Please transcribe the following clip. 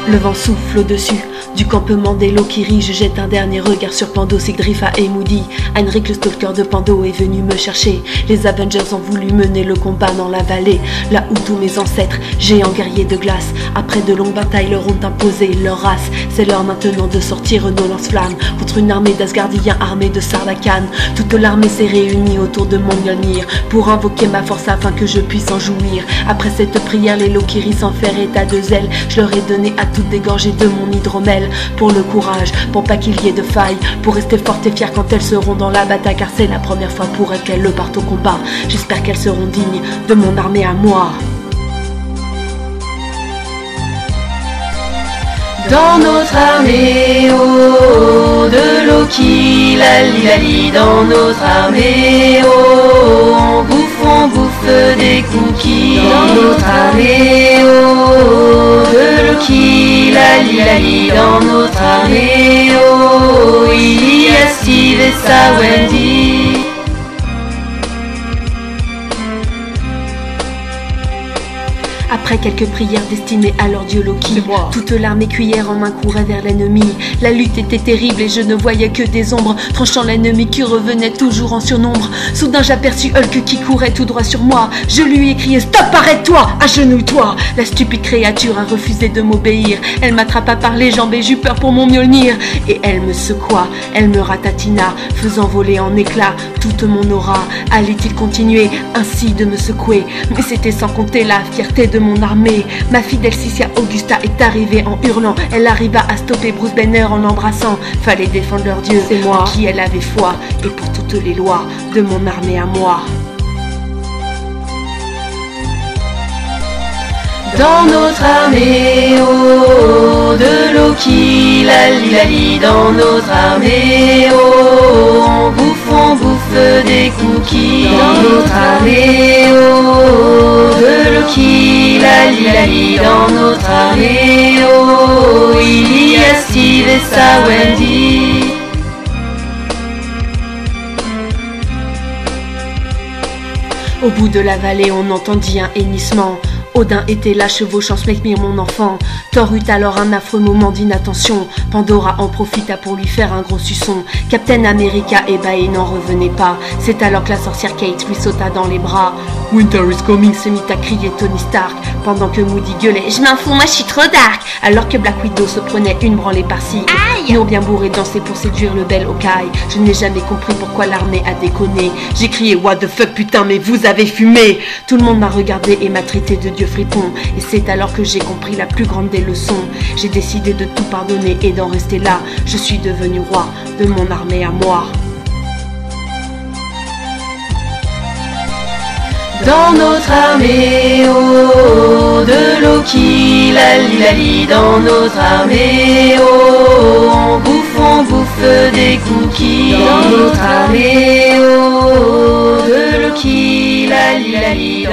Le vent souffle au-dessus du campement des Lokiri. Je jette un dernier regard sur Pando, Sigdrifa et Moody. Heinrich, le stalker de Pando, est venu me chercher. Les Avengers ont voulu mener le combat dans la vallée, là où tous mes ancêtres, géants guerriers de glace, après de longues batailles, leur ont imposé leur race. C'est l'heure maintenant de sortir nos lance-flammes contre une armée d'Asgardiens armée de Sarbacane. Toute l'armée s'est réunie autour de mon Mjolnir pour invoquer ma force afin que je puisse en jouir. Après cette prière, les Lokiri s'enferraient à deux ailes. Je leur ai donné à toutes dégorger de mon hydromel. Pour le courage, pour pas qu'il y ait de faille, pour rester fortes et fières quand elles seront dans la bataille, car c'est la première fois pour elles qu'elles partent au combat. J'espère qu'elles seront dignes de mon armée à moi. Dans notre armée, oh, de Loki, lali, dans notre armée, oh, on bouffe des cookies. Dans notre armée, oh, de Loki, lali, dans notre armée, oh, il y a Steve et sa Wendy. Après quelques prières destinées à leur dieu Loki, toute l'armée cuillère en main courait vers l'ennemi. La lutte était terrible et je ne voyais que des ombres tranchant l'ennemi qui revenait toujours en surnombre. Soudain j'aperçus Hulk qui courait tout droit sur moi. Je lui ai crié: stop, arrête-toi, agenouille-toi. La stupide créature a refusé de m'obéir. Elle m'attrapa par les jambes et j'eus peur pour mon Mjolnir. Et elle me secoua, elle me ratatina, faisant voler en éclats toute mon aura. Allait-il continuer ainsi de me secouer? Mais c'était sans compter la fierté de mon armée. Ma fidèle Cicia Augusta est arrivée en hurlant. Elle arriva à stopper Bruce Banner en l'embrassant. Fallait défendre leur dieu, c'est moi en qui elle avait foi, et pour toutes les lois de mon armée à moi. Dans notre armée, oh, de Loki, lali, dans notre armée, oh, on bouffe des cookies. Dans notre armée, oh, de Loki, lali, dans notre armée, oh, il y a Steve et sa Wendy. Au bout de la vallée, on entendit un hennissement. Odin était là, chevauchant Sleipnir, mon enfant. Thor eut alors un affreux moment d'inattention. Pandora en profita pour lui faire un gros suçon. Captain America ébahi n'en revenait pas. C'est alors que la sorcière Kate lui sauta dans les bras. Winter is coming, se mit à crier Tony Stark, pendant que Moody gueulait: je m'en fous, moi je suis trop dark. Alors que Black Widow se prenait une branlée par-ci. Ils ont bien bourré danser pour séduire le bel Hawkeye. Je n'ai jamais compris pourquoi l'armée a déconné. J'ai crié: what the fuck, putain, mais vous avez fumé. Tout le monde m'a regardé et m'a traité de dieu fripon. Et c'est alors que j'ai compris la plus grande des leçons. J'ai décidé de tout pardonner et d'en rester là. Je suis devenu roi de mon armée à moi. Dans notre armée, oh, de Loki, lali, dans notre armée, oh, on bouffe des cookies. Dans notre armée, oh, de Loki, lali,